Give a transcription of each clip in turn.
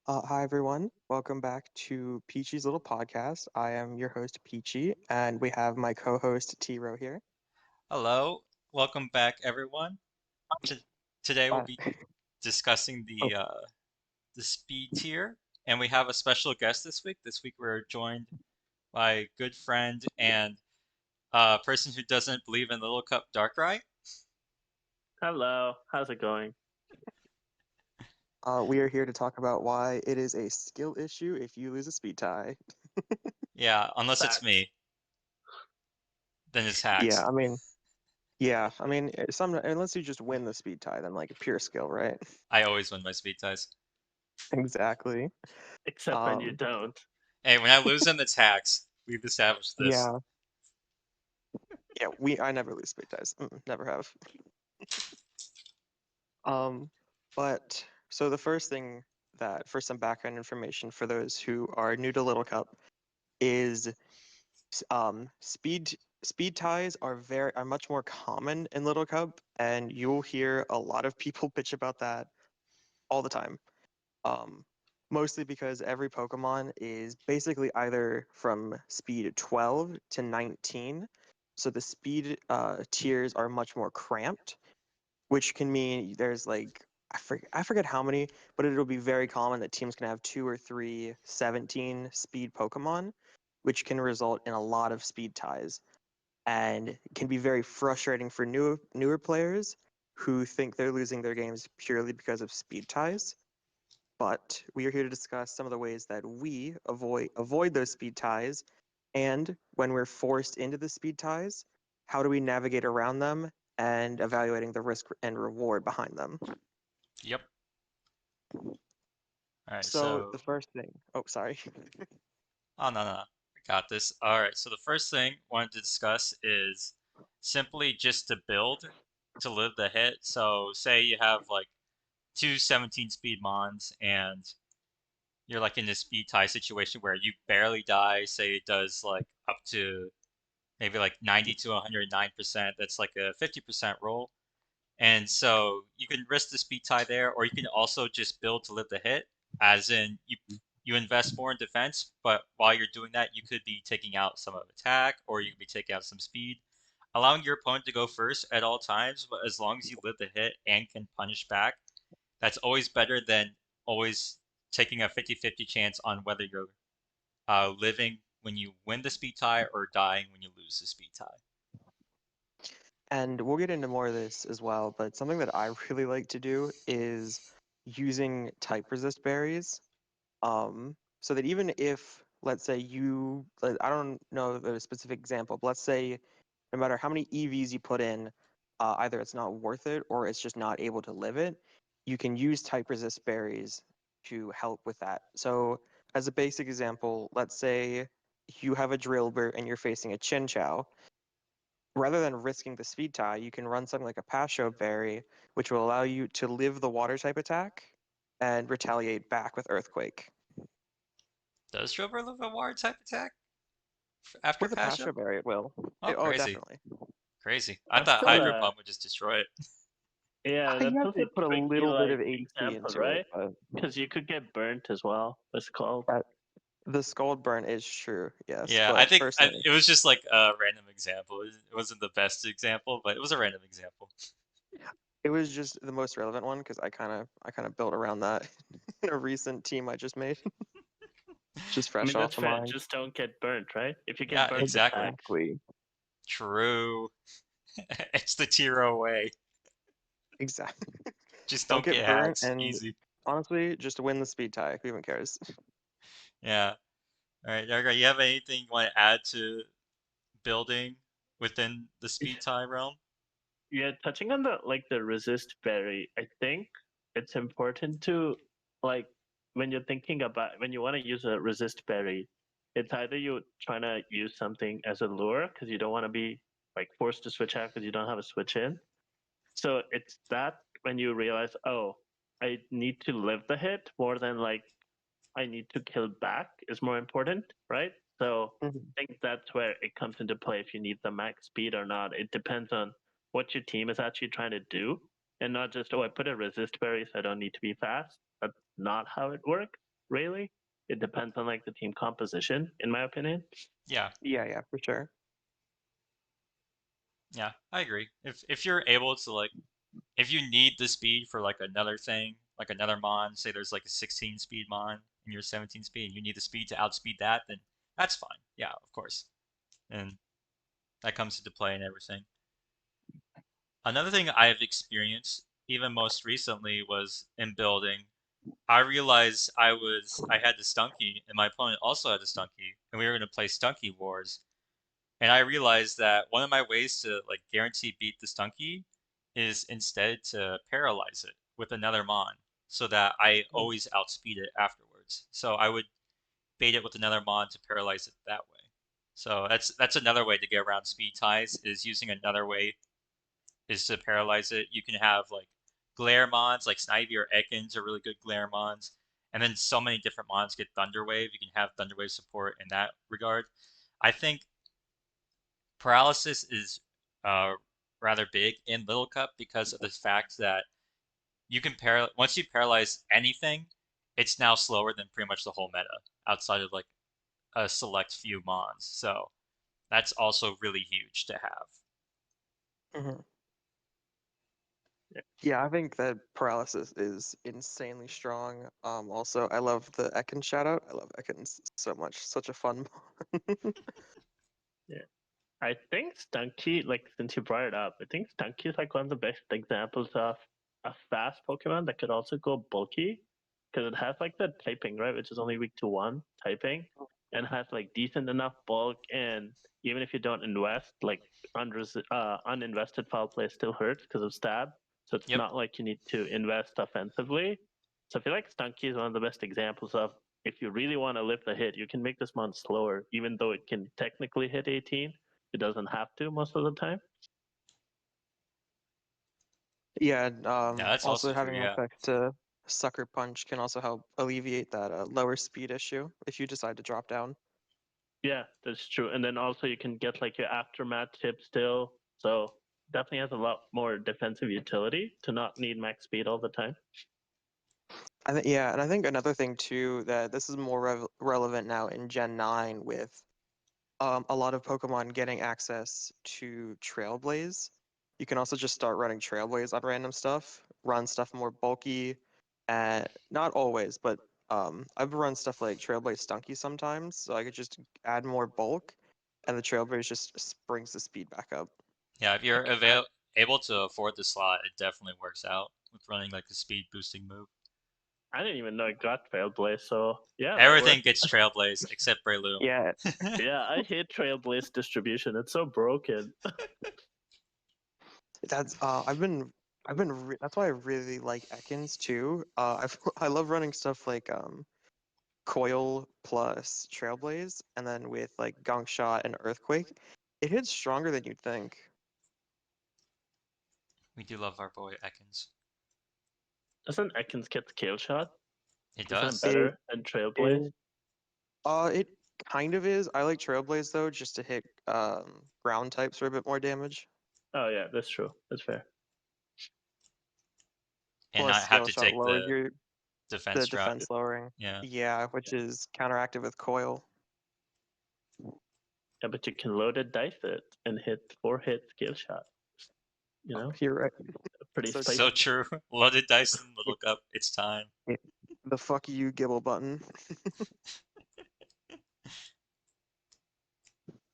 Hi, everyone. Welcome back to Peachy's Little Podcast. I am your host, Peachy, and we have my co host, T Row here. Hello, welcome back, everyone. T Today we'll Uh, be discussing oh, the speed tier, and we have a special guest this week. This week we're joined by a good friend and a person who doesn't believe in Little Cup Darkrai. Hello, how's it going? we are here to talk about why it is a skill issue if you lose a speed tie. Yeah, unless it's Facts. me, then it's Yeah, hacks. I mean, unless you just win the speed tie, then like pure skill, right? I always win my speed ties. Exactly. Except when you Um, don't. Hey, when I lose them, it's hacks. We've established this. yeah, I never lose speed ties. Never have. Um, but so the first thing that, for some background information for those who are new to Little Cup, is speed ties are much more common in Little Cup, and you'll hear a lot of people bitch about that all the time. Um, Mostly because every Pokemon is basically either from speed 12 to 19, so the speed tiers are much more cramped, which can mean there's like I forget how many, but it'll be very common that teams can have two or three 17 speed Pokemon, which can result in a lot of speed ties and can be very frustrating for newer players who think they're losing their games purely because of speed ties. But we are here to discuss some of the ways that we avoid those speed ties, and when we're forced into the speed ties, how do we navigate around them and evaluating the risk and reward behind them. Yep. All right, So the so first thing, oh sorry, oh, no, no, I got this. All right, so the first thing I wanted to discuss is simply just to build to live the hit. So say you have like two 17 speed mons and you're like in this speed tie situation where you barely die. Say it does like up to maybe like 90 to 109%. That's like a 50% roll. And so you can risk the speed tie there, or you can also just build to live the hit, as in you invest more in defense, but while you're doing that, you could be taking out some of attack, or you could be taking out some speed, allowing your opponent to go first at all times. But as long as you live the hit and can punish back, that's always better than always taking a 50-50 chance on whether you're living when you win the speed tie or dying when you lose the speed tie. and we'll get into more of this as well, but something that I really like to do is using type resist berries. So that even if, let's say I don't know the specific example, but let's say no matter how many EVs you put in, either it's not worth it or it's just not able to live it, you can use type resist berries to help with that. So as a basic example, let's say you have a Drillbur and you're facing a Chinchou. Rather than risking the speed tie, you can run something like a Pasho berry, which will allow you to live the water type attack and retaliate back with Earthquake. Does Drover live a water type attack after With a Pasha? Pasho berry, it will. Oh, Oh, crazy. definitely. Crazy. I That's thought still Hydro a Pump would just destroy it. that's You have still a to put a tricky little bit of HP example, into it, right? but Because you could get burnt as well. It's called. that, the Scald Burn is true, yes. Yeah, I But think personally, it was just like a random example. It wasn't the best example, but it was a random example. it was just the most relevant one because I kind of built around that in a recent team I just made, just I fresh mean, off that's the fair. mind. Just don't get burnt, right? If you get Yeah, burnt, it's exactly. hacks. Exactly. True. It's the Tiro way. Exactly. Just Don't don't get get burnt, hacks. and Easy. honestly, just win the speed tie. Who even cares? Yeah. All right, Darga, you have anything you want to add to building within the speed tie realm? Yeah, touching on the resist berry, I think it's important to like when you're thinking about when you want to use a resist berry, it's either you trying to use something as a lure because you don't want to be like forced to switch out because you don't have a switch in. So it's that when you realize, oh, I need to live the hit more than like I need to kill back is more important, right? So Mhm. I think that's where it comes into play if you need the max speed or not. It depends on what your team is actually trying to do and not just, oh, I put a resist berry so I don't need to be fast. That's not how it works. really. It depends on like the team composition, in my opinion. Yeah, Yeah, for sure. yeah, I agree. If you're able to like, if you need the speed for like another thing, like another mon, say there's like a 16 speed mon and you're 17 speed, and you need the speed to outspeed that, then that's fine. Yeah, of course, and that comes into play and everything. Another thing I've experienced, even most recently, was in building. I realized I had the Stunky, and my opponent also had the Stunky, and we were gonna play Stunky Wars. And I realized that one of my ways to like guarantee beat the Stunky is instead to paralyze it with another mon, so that I always outspeed it afterwards. So I would bait it with another mon to paralyze it that way. So that's another way to get around speed ties, is using another way is to paralyze it. You can have like glare mons, like Snivy or Ekans are really good glare mons. And then so many different mons get Thunderwave. You can have Thunderwave support in that regard. I think paralysis is uh, rather big in Little Cup because of the fact that you can once you paralyze anything, it's now slower than pretty much the whole meta outside of like a select few mons. So that's also really huge to have. Hmm. Yeah, I think that paralysis is insanely strong. Also, I love the Ekans shout out. I love Ekans so much. Such a fun mon. Yeah. I think Stunky, like since you brought it up, I think Stunky is like one of the best examples of a fast Pokemon that could also go bulky because it has like the typing, right, which is only weak to one typing, and has like decent enough bulk. And even if you don't invest, like uninvested foul play still hurts because of stab. So it's Yep. not like you need to invest offensively. So I feel like Stunky is one of the best examples of if you really want to lift the hit, you can make this mon slower, even though it can technically hit 18. It doesn't have to most of the time. Yeah, and, Yeah, that's also also true. having an Yeah. effect to Sucker Punch can also help alleviate that lower speed issue if you decide to drop down. Yeah, that's true. And then also you can get like your aftermath tip still. So definitely has a lot more defensive utility to not need max speed all the time. I think yeah, and I think another thing too that this is more relevant now in Gen 9 with a lot of Pokemon getting access to Trailblaze. You can also just start running Trailblaze on random stuff, run stuff more bulky, and not always, but I've run stuff like Trailblaze Stunky sometimes, so I could just add more bulk, and the Trailblaze just brings the speed back up. Yeah, if you're able to afford the slot, it definitely works out with running like the speed boosting move. I didn't even know it got Trailblaze, so yeah, that Everything works. gets Trailblaze except Breloom. Yeah, Yeah, I hate Trailblaze distribution. It's so broken. that's that's why I really like Ekans too. I love running stuff like Coil plus Trailblaze, and then with like Gunk Shot and Earthquake, it hits stronger than you'd think. We do love our boy Ekans. Doesn't Ekans get Scale Shot? It Isn't it does. It better than Trailblaze? is it kind of is. I like Trailblaze though, just to hit ground types for a bit more damage. Oh yeah, that's true. That's fair. And Plus not have Scale to Shot take lowers the your defense the drop. defense lowering. Yeah. Yeah, which is counteracted with Coil. Yeah, but you can loaded dice it and hit 4 hit Scale Shot. You know, You're right. pretty So spicy. So true. Loaded dice in Little Cup. It's time. The fuck you Gibble button.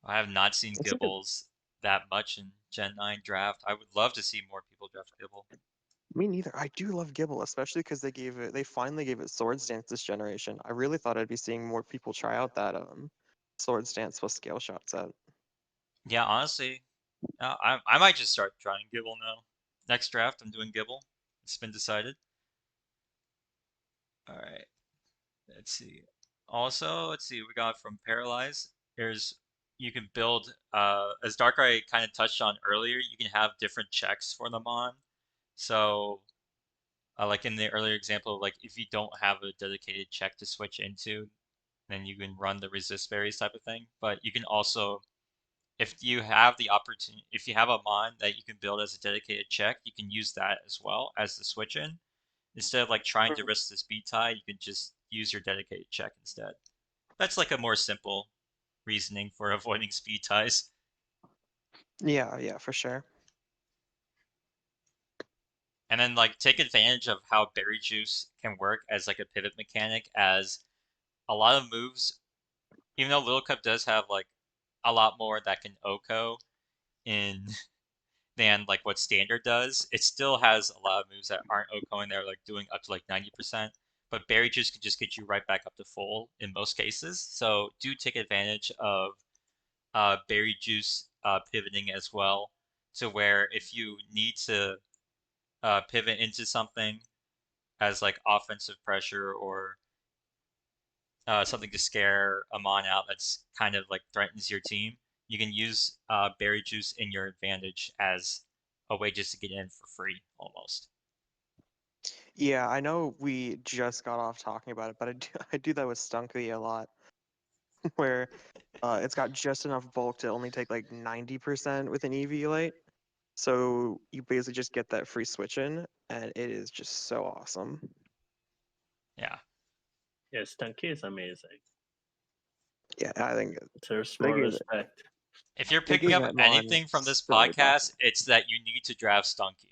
I have not seen It's a good. Gibbles that much in Gen 9 draft. I would love to see more people draft Gibble. Me neither. I do love Gibble, especially because they finally gave it Swords Dance this generation. I really thought I'd be seeing more people try out that Swords Dance with Scale Shot set. Yeah, honestly, I might just start trying Gibble now. Next draft, I'm doing Gibble. It's been decided. All right. Let's see. Also, let's see. We got from Paralyze. There's you can build as Darkrai kind of touched on earlier. You can have different checks for them on. So, like in the earlier example, like if you don't have a dedicated check to switch into, then you can run the resist berries type of thing. But you can also, if you have the opportunity, if you have a mon that you can build as a dedicated check, you can use that as well as the switch in. Instead of like trying to risk the speed tie, you can just use your dedicated check instead. That's like a more simple reasoning for avoiding speed ties. Yeah, for sure. And then like take advantage of how berry juice can work as like a pivot mechanic, as a lot of moves, even though Little Cup does have like a lot more that can OHKO in than like what standard does, it still has a lot of moves that aren't OHKOing. They're like doing up to like 90%. But berry juice can just get you right back up to full in most cases. So do take advantage of berry juice pivoting as well, to where if you need to pivot into something as like offensive pressure or something to scare a mon out that's kind of like threatens your team, you can use berry juice in your advantage as a way just to get in for free almost. Yeah, I know we just got off talking about it, but I do that with Stunky a lot, where it's got just enough bulk to only take like 90% with an EV light. So you basically just get that free switch in, and it is just so awesome. Yeah. Yeah, Stunky is amazing. Yeah, I think Deserves they more gave respect. If you're they picking gave up that mon anything from this so many buffs. podcast, it's that you need to draft Stunky.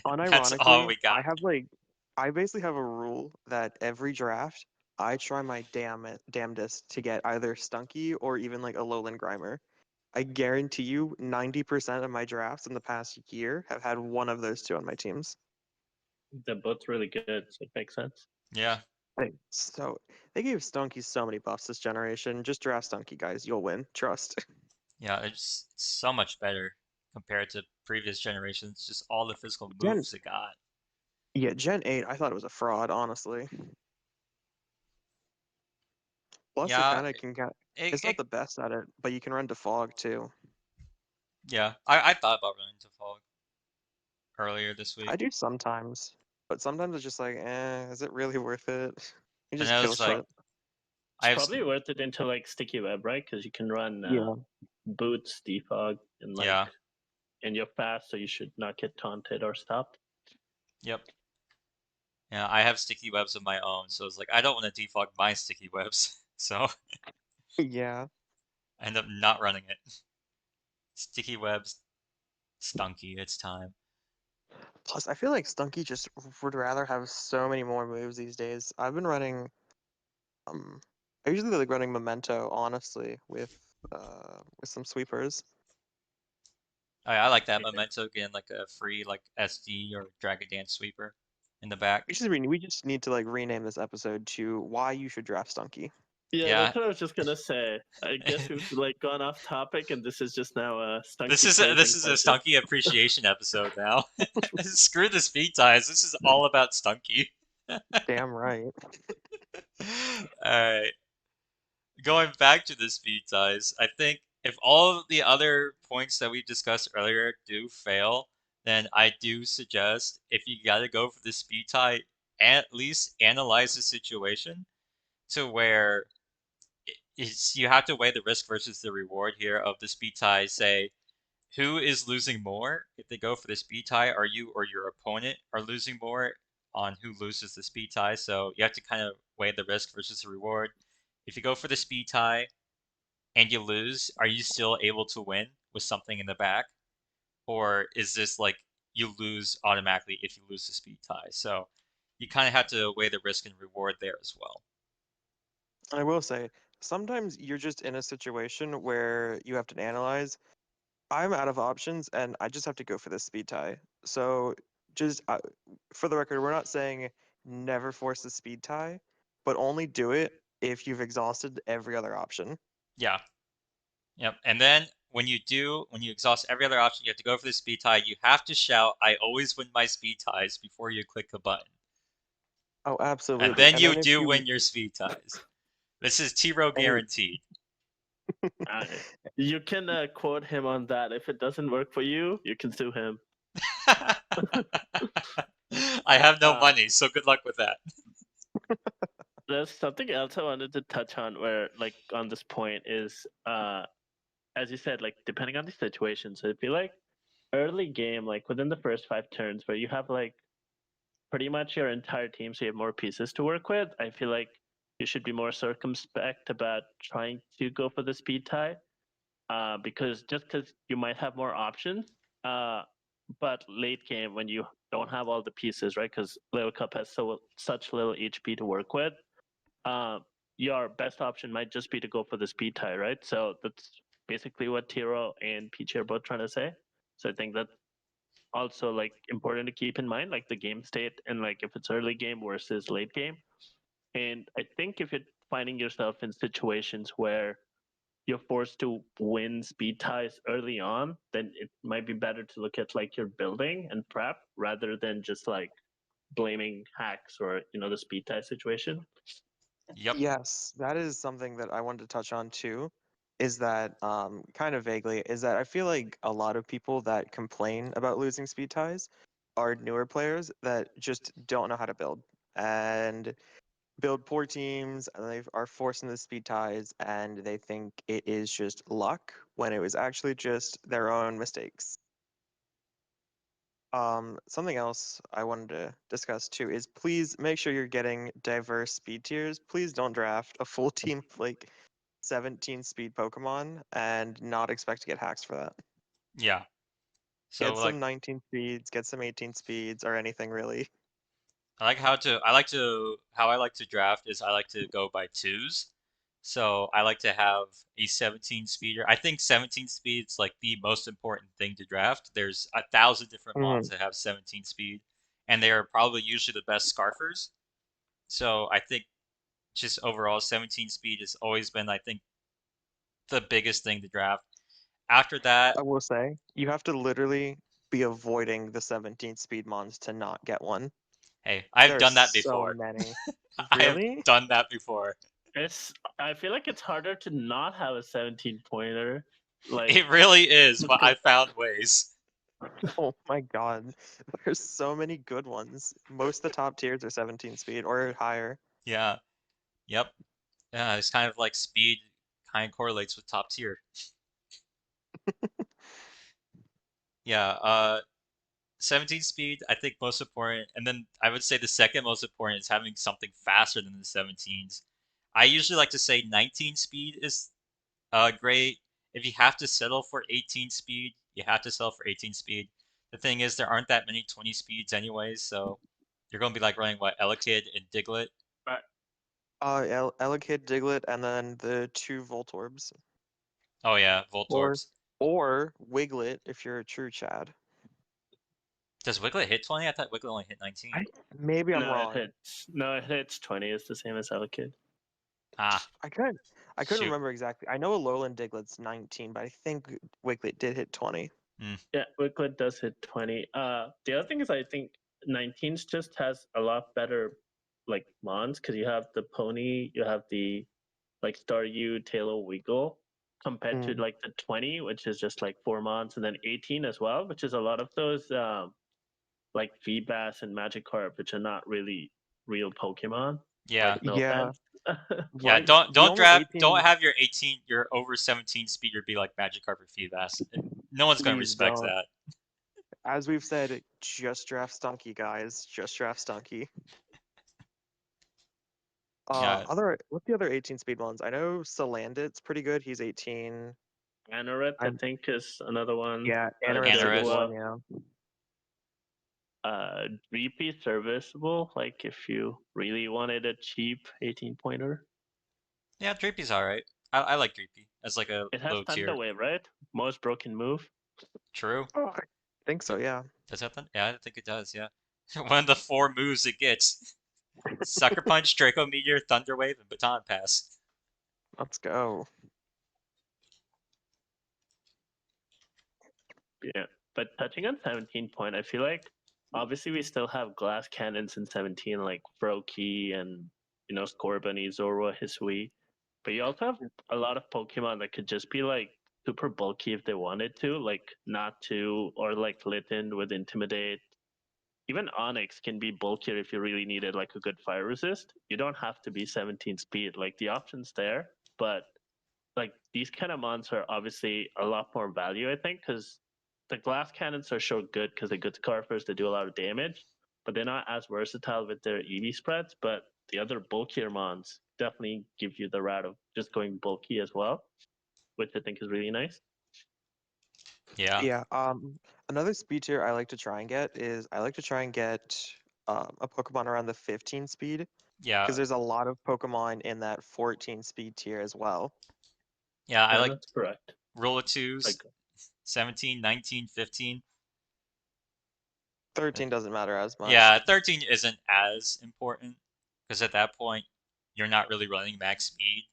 That's all Unironically, we got. I basically have a rule that every draft I try my damnedest to get either Stunky or even like a Lowland Grimer. I guarantee you 90% of my drafts in the past year have had one of those two on my teams. They're both really good, so it makes sense. Yeah. So they gave Stunky so many buffs this generation. Just draft Stunky, guys. You'll win. Trust. Yeah, it's so much better compared to previous generations. Just all the physical Gen, moves it got. yeah, Gen 8, I thought it was a fraud, honestly. Plus, it Yeah, kind of can get. It's it not the best at it, but you can run to fog too. yeah. I thought about running to fog earlier this I week, do sometimes, but sometimes it's just like, is it really worth it? You and just I kill was like, shit. I It's have probably worth it into like sticky web, right? Because you can run Yeah. boots, defog, and like, yeah, and you're fast, so you should not get taunted or stopped. yep. Yeah, I have sticky webs of my own, so it's like I don't want to defog my sticky webs, so Yeah. I end up not running it. Sticky webs, Stunky, it's time. Plus, I feel like Stunky just would rather have so many more moves these days. I've been running, I usually like running Memento, honestly, with some sweepers. I like that Yeah. Memento getting like a free like SD or Dragon Dance sweeper in the back. We just need to like rename this episode to why you should draft Stunky. Yeah, Yeah. that's what I was just gonna say. I guess we've like gone off topic, and this is just now a This Stunky is praising a session. Stunky appreciation episode now. Screw the speed ties. This is all about Stunky. Damn right. Alright. Going back to the speed ties, I think if all of the other points that we discussed earlier do fail, then I do suggest if you gotta go for the speed tie, at least analyze the situation to where you have to weigh the risk versus the reward here of the speed tie. Say, who is losing more if they go for the speed tie? Are you or your opponent are losing more on who loses the speed tie? So you have to kind of weigh the risk versus the reward. If you go for the speed tie and you lose, are you still able to win with something in the back? Or is this like you lose automatically if you lose the speed tie? So you kind of have to weigh the risk and reward there as well. I will say, sometimes you're just in a situation where you have to analyze. I'm out of options and I just have to go for this speed tie. So, just for the record, we're not saying never force the speed tie, but only do it if you've exhausted every other option. Yeah. Yep. And then when you exhaust every other option, you have to go for the speed tie. You have to shout, "I always win my speed ties" before you click the button. Oh, And absolutely. then And you then if do you win your speed ties. This is T-Row and guaranteed. Uh, you can quote him on that. If it doesn't work for you, you can sue him. I have no Uh, money, so good luck with that. there's something else I wanted to touch on where, like, on this point is, as you said, like, depending on the situation. So if you like early game, like within the first 5 turns, where you have like pretty much your entire team, so you have more pieces to work with. I feel like you should be more circumspect about trying to go for the speed tie, because you might have more options, but late game when you don't have all the pieces, right? Because Little Cup has such little HP to work with. Your best option might just be to go for the speed tie, right? So that's basically what Tiro and Peachy are both trying to say. So I think that's also like important to keep in mind, like the game state and like if it's early game versus late game. And I think if you're finding yourself in situations where you're forced to win speed ties early on, then it might be better to look at like your building and prep rather than just like blaming hacks or the speed tie situation. Yep. Yes, that is something that I wanted to touch on too. Is that kind of vaguely? Is that I feel like a lot of people that complain about losing speed ties are newer players that just don't know how to build and build poor teams, and they are forced into the speed ties, and they think it is just luck when it was actually just their own mistakes. Something else I wanted to discuss too is please make sure you're getting diverse speed tiers. Please don't draft a full team of like 17 speed Pokemon and not expect to get hacks for that. Yeah. So Get like some 19 speeds, get some 18 speeds, or anything really. how I like to draft is I like to go by twos. So I like to have a 17 speeder. I think 17 speed is like the most important thing to draft. There's 1,000 different Hmm. mons that have 17 speed, and they are probably usually the best scarfers. So I think just overall 17 speed has always been, I think, the biggest thing to draft. After that, I will say, you have to literally be avoiding the 17 speed mons to not get one. hey, I've There are done that so before. many. I have Really? done that before. I feel like it's harder to not have a 17 pointer. Like, It really is, but I because found ways. Oh my god. There's so many good ones. Most of the top tiers are 17 speed or higher. Yeah. Yep. Yeah, it's kind of like speed kind of correlates with top tier. Yeah, 17 speed, I think most important, and then I would say the second most important is having something faster than the 17s. I usually like to say 19 speed is great. If you have to settle for 18 speed, you have to settle for 18 speed. The thing is, there aren't that many 20 speeds anyways, so you're gonna be like running what, Elekid and Diglett? Elekid, Diglett, and then the two Voltorbs. Oh yeah, Or Voltorbs. or Wiglet if you're a true Chad. Does Wiglet hit 20? I thought Wiglet only hit 19. I maybe I'm no, wrong. it hits 20. It's the same as Elekid. Ah, I couldn't shoot. remember exactly. I know Alolan Diglett's 19, but I think Wiglet did hit 20. Hmm. Yeah, Wicklet does hit 20. The other thing is I think 19s just has a lot better like mons because you have the pony, you have the like Staryu, Tailo, Wiggle compared to Mm. like the 20, which is just like 4 mons, and then 18 as well, which is a lot of those like Feebas and Magikarp, which are not really real Pokemon. Yeah. Like no Yeah, offense. Yeah, right. don't The don't only draft don't 18, have your 18 your over 17 speeder be like Magikarp or Feebas. No one's gonna please respect don't. that. As we've said, just draft Stunky, guys. Just draft Stunky. Yeah, What's the other 18 speed ones? I know Salandit's pretty good. He's 18. Anorith, I I'm think, is another one. Yeah, Anorith's a good Anorith. one. Jaguar. Yeah. Dreepy serviceable, like if you really wanted a cheap 18 pointer. Yeah, Dreepy's alright. I like Dreepy as like a It has low Thunder tier. Wave, right? Most broken move. True. Oh, I think so. Yeah. Does that Yeah, I think it does, yeah. One of the 4 moves it gets. Sucker Punch, Draco Meteor, Thunder Wave, and Baton Pass. Let's go. Yeah. But touching on 17 point, I feel like obviously we still have glass cannons in 17, like Froakie and Scorbunny, Zorua, Hisui. But you also have a lot of Pokemon that could just be like super bulky if they wanted to, like Natu or like Litten with Intimidate. Even Onyx can be bulkier if you really needed like a good fire resist. You don't have to be 17 speed. Like the option's there, but like these kind of mons are obviously a lot more value, I think, because the glass cannons are so good because they're good scarfers, they do a lot of damage. but they're not as versatile with their EV spreads. But the other bulkier mons definitely give you the route of just going bulky as well, which I think is really nice. Yeah. Yeah. Another speed tier I like to try and get is I like to try and get a Pokemon around the 15 speed Yeah. because there's a lot of Pokemon in that 14 speed tier as well. Yeah, I Yeah, like that's correct. Rollatus, Like 17, 19, 15. 13 doesn't matter as much. Yeah, 13 isn't as important because at that point you're not really running max speed.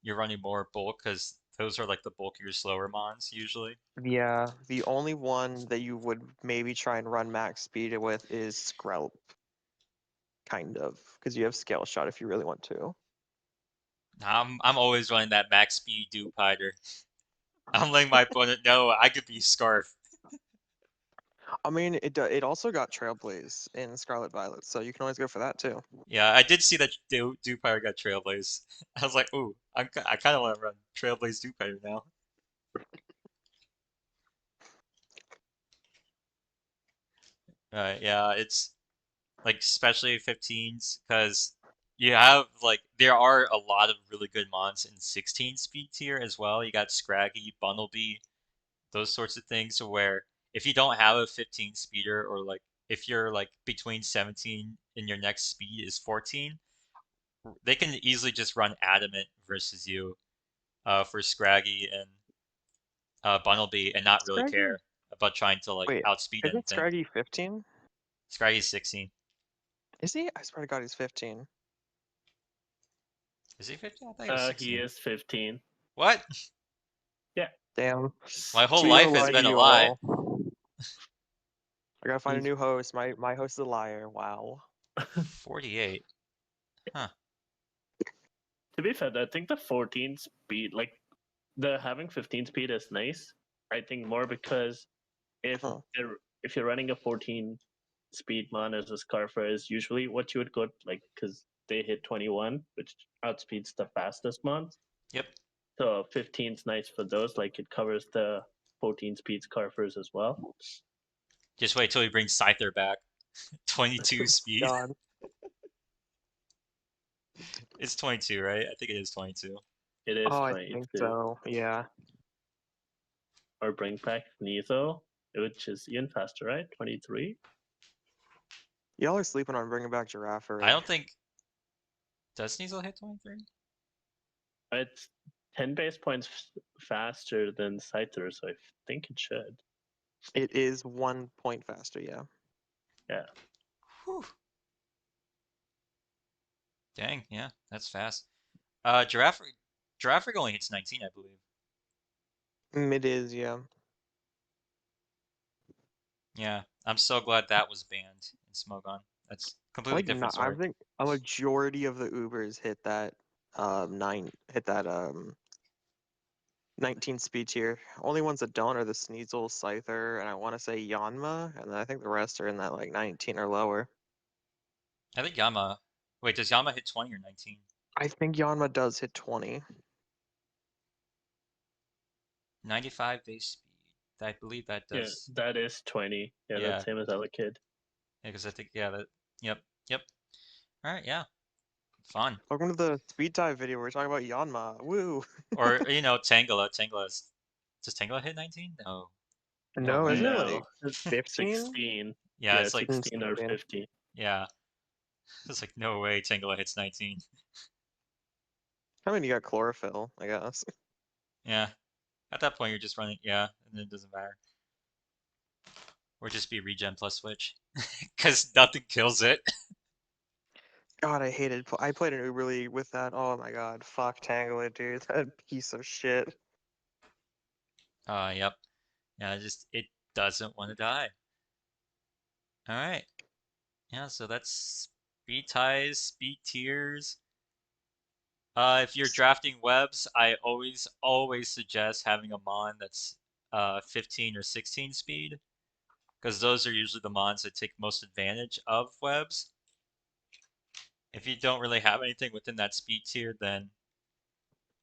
You're running more bulk because those are like the bulkier, slower mons usually. Yeah, the only one that you would maybe try and run max speed with is Skrelp. Kind of, because you have Scale Shot if you really want to. I'm always running that max speed dupe hider. I'm letting my opponent know I could be Scarf. I mean, it also got Trailblaze in Scarlet Violet, so you can always go for that too. Yeah, I did see that dupe hider got Trailblaze. I was like, ooh, I kind of want to run Trailblaze dupe hider now. Yeah, it's like especially 15s because you have like there are a lot of really good mons in 16 speed tier as well. You got Scraggy, Bunnelby, those sorts of things. So where if you don't have a 15 speeder or like if you're like between 17 and your next speed is 14, they can easily just run Adamant versus you for Scraggy and Bunnelby and not really Scraggy? care about trying to like Wait, outspeed isn't anything. Scraggy 15? Scraggy's 16. Is he? I swear to God, he's 15. Is he 15? I thought he was he 16. is 15. What? Damn. My whole See, no life has lie to been a you lie. all. I gotta find a He's new host. My host is a liar. Wow. 48. Huh. To be fair, I think the 14 speed, like the having 15 speed is nice. I think more because if Huh. if you're running a 14 speed mon as a Scarfer is usually what you would go like because they hit 21, which outspeeds the fastest mons. Yep. So 15 is nice for those. Like it covers the 14 speed Scarfers as well. Just wait till he brings Scyther back. 22 speed. God. It's 22, right? I think it is 22. It is Oh, I 22. think so. Yeah. Or bring back Nezo, which is even faster, right? 23. Y'all are sleeping on bringing back Giraffe. I don't think. Does Sneasel hit 23? It's 10 base points faster than Scyther, so I think it should. It is 1 point faster. Yeah. Yeah. Whew. Dang, yeah, that's fast. Giraffe only hits 19, I believe. It is. Yeah. Yeah, I'm so glad that was banned in Smogon. That's completely Like different not, I story. think a majority of the Ubers hit that 19 speed tier. Only ones that don't are the Sneasel, Scyther, and I want to say Yanma, and then I think the rest are in that like 19 or lower. I think Yama. Wait, does Yama hit 20 or 19? I think Yanma does hit 20. 95 base speed. I believe that Yeah, does. that is 20. Yeah, Yeah, that's same as Elekid. yeah, because I think that. Yep. All right, yeah, fun. Welcome to the speed dive video. We're talking about Yanma. Woo! Or Tangela. Does Tangela hit 19? No. No No, isn't way. it No, like it's 15? 16. Yeah, Yeah, it's like 16 or 15. yeah. It's like no way Tangela hits 19. I mean, you got chlorophyll, I guess. Yeah. At that point, you're just running. Yeah, and it doesn't matter. Or just be regen plus switch, because nothing kills it. God, I hated. I played an Uber League with that. Oh my God, fuck Tangela, dude. That piece of shit. Yep. Yeah, it doesn't want to die. All right. Yeah, so that's speed ties, speed tiers. If you're drafting webs, I always suggest having a mon that's 15 or 16 speed, because those are usually the mons that take most advantage of webs. If you don't really have anything within that speed tier, then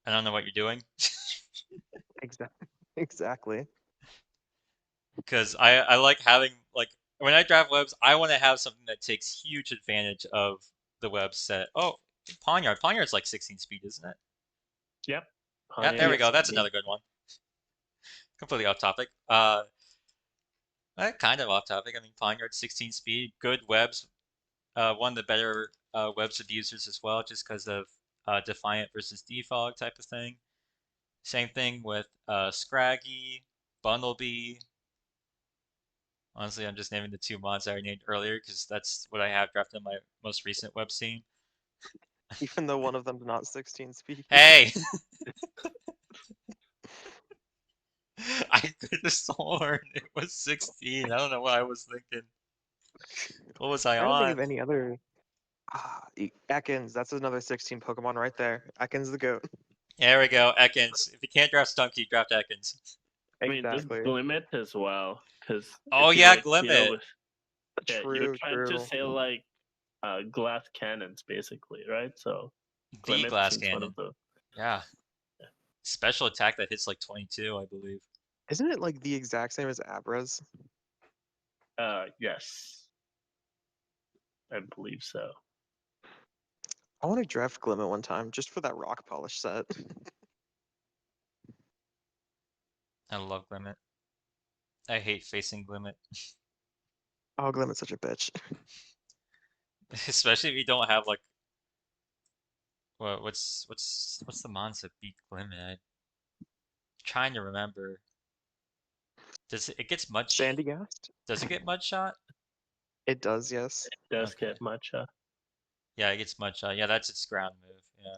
I don't know what you're doing. Exactly. Exactly. Because I like having like when I draft webs, I want to have something that takes huge advantage of the web set. Oh, Poniard. Poniard's like 16 speed, isn't it? Yep. Yeah, there we Pontiac. go. That's another good one. Completely off topic. Kind of off topic. I mean, Poniard 16 speed, good webs. One of the better webs abusers as well, just because of Defiant versus Defog type of thing. Same thing with Scraggy, Bundlebee. Honestly, I'm just naming the two mods I named earlier because that's what I have drafted in my most recent web scene. Even though one of them's not 16 speed. Hey! I could have sworn it was 16. I don't know what I was thinking. What was I I don't think on? of any other. Ekans, that's another 16 Pokemon right there. Ekans the goat. There we go, Ekans. If you can't draft Stunky, draft Ekans. I mean, just Exactly. Glimmet as well, because Oh yeah, Glimmet. yeah, True, you're trying to true. say like glass cannons, basically, right? So The Glimmet glass seems one cannon. of the Yeah. Special attack that hits like 22, I believe. Isn't it like the exact same as Abra's? yes, I believe so. I want to draft Glimmet one time just for that rock polish set. I love Glimmet. I hate facing Glimmet. Oh, Glimmet's such a bitch. Especially if you don't have like what's the mons that beat Glimmet? I'm trying to remember. Does it gets mud Sandygast? Does it get mud shot? It does, yes. It does Okay. get matcha. Yeah, it gets mud shot. Yeah, that's its ground move. Yeah.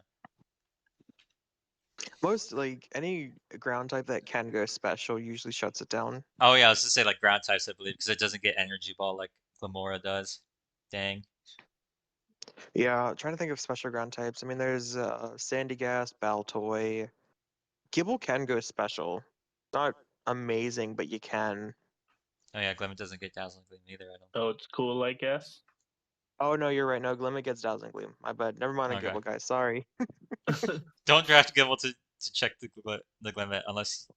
Most, like, any ground type that can go special usually shuts it down. Oh yeah, I was to say like ground types, I believe, because it doesn't get energy ball like Glamora does. Dang. Yeah, trying to think of special ground types. I mean, there's Sandygast, Baltoy. Gibble can go special. Not amazing, but you can. Oh yeah, Glimmet doesn't get Dazzling Gleam either, I don't So think. it's cool, I guess. Oh, no, you're right. No, Glimmet gets Dazzling Gleam. My bad. Never mind, Okay. Gibble, guys. Sorry. Don't draft Gibble to check the Glimmet unless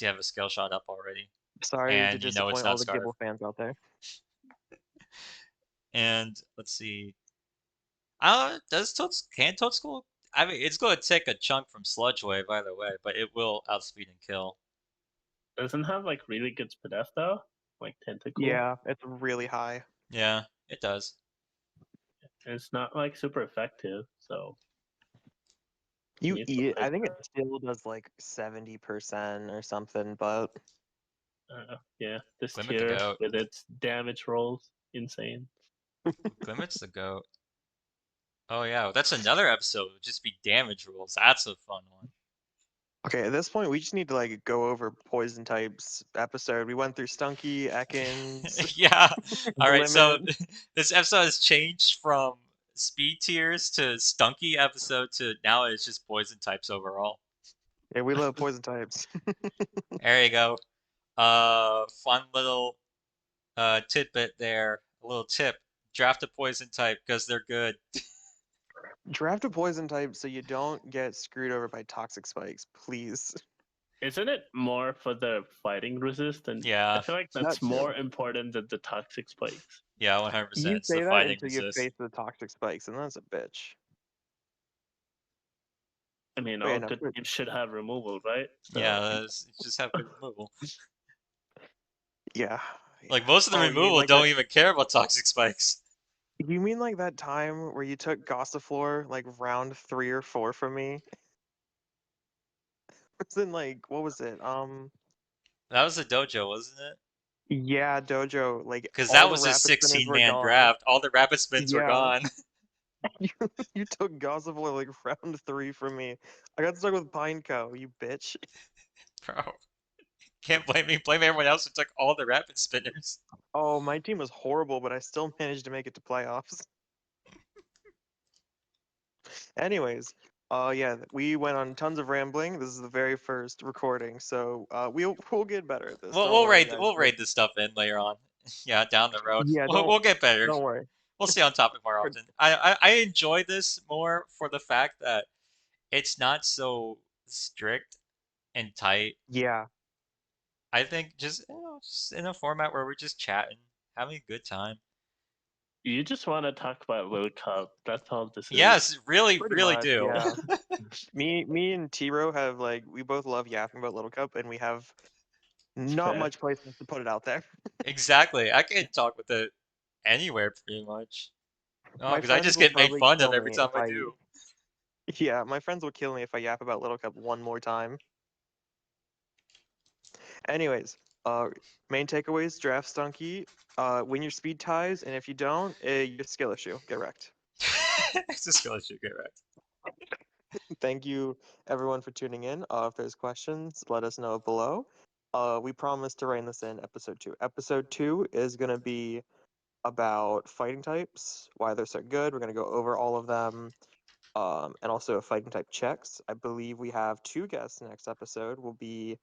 you have a scale shot up already. Sorry to And you know it's disappoint all not the Scarf. Gibble fans out there. And let's see. Can Toadschool? I mean, it's going to take a chunk from Sludge Wave either way, but it will outspeed and kill. Doesn't have like really good spadef though, like tentacle. Yeah, it's really high. Yeah, it does. It's not like super effective, so You need eat it. I something, think it still does like 70% or something, but yeah, this Glimmet the tier goat. with its damage rolls, insane. Glimmet's the goat. Oh yeah, that's another episode. Would just be damage rules. That's a fun one. okay, at this point we just need to like go over poison types episode. We went through Stunky, Ekans, Yeah. All right. So Glimmet. this episode has changed from speed tiers to Stunky episode to now it's just poison types overall. Yeah, we love poison types. There you go. Fun little tidbit there. A little tip. Draft a poison type because they're good. Draft a poison type so you don't get screwed over by toxic spikes, please. Isn't it more for the fighting resistance? I Yeah. feel like That that's too. more important than the toxic spikes. Yeah, 100%. You It's the say that fighting until you resist. face the toxic spikes, and that's a bitch. I mean, But yeah, all no, good teams should have removal, right? So, Yeah, just have good removal. yeah. Like most of the Oh, you mean removal like don't that? even care about toxic spikes. You mean like that time where you took Gossiflor like round 3 or 4 from me? It's in like what was it? That was a dojo, wasn't it? Yeah, Dojo. Like Because all that the was a rapid spinners were 16-man gone. draft. All the rapid spins were Yeah, gone. you, you took Gossiflor like round 3 from me. I got stuck with Pineco, you bitch. Bro, can't blame me. Blame everyone else who took all the rapid spinners. Oh, my team was horrible, but I still managed to make it to playoffs. Anyways, yeah, we went on tons of rambling. This is the very first recording, so we'll get better at this. We'll, Don't we'll worry, raid guys. we'll raid this stuff in later on. Yeah, down the road. Yeah, We'll get better. don't worry. We'll stay on topic more often. I enjoy this more for the fact that it's not so strict and tight. Yeah, I think just, just in a format where we're just chatting, having a good time. You just want to talk about World Cup. That's all this is. Yes, really, Pretty really much, do. yeah. Me and Tiro have like we both love yapping about Little Cup, and we have not fair. much places to put it out there. Exactly. I can talk with it anywhere pretty much. Oh, My because I friends just will get made probably fun kill of every me time if I do. Yeah, my friends will kill me if I yap about Little Cup one more time. Anyways, main takeaways: draft Stunky, win your speed ties, and if you don't, your skill issue. Get wrecked. It's a skill issue, get right. Thank you everyone for tuning in. If there's questions, let us know below. We promise to rein this in episode 2. Episode 2 is gonna be about fighting types, why they're so good. We're gonna go over all of them. And also fighting type checks. I believe we have 2 guests next episode. Will be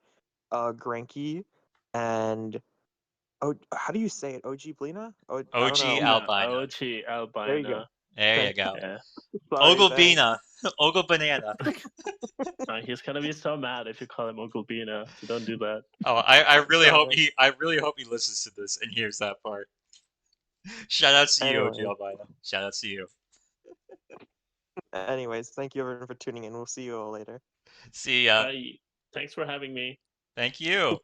Granky and how do you say it? OG Blina? Oh, I don't OG know. Albina. OG There you go. Albina. There you Thank go. Yeah. Sorry, thanks. Oglebina. Ogle Banana. He's gonna be so mad if you call him Oglebina, so don't do that. Oh, I really hope Sorry. I really hope he listens to this and hears that part. Shout out to you, OG Anyway. Albina. Shout out to you. Anyways, thank you everyone for tuning in. We'll see you all later. See ya. Thanks for having me. Thank you.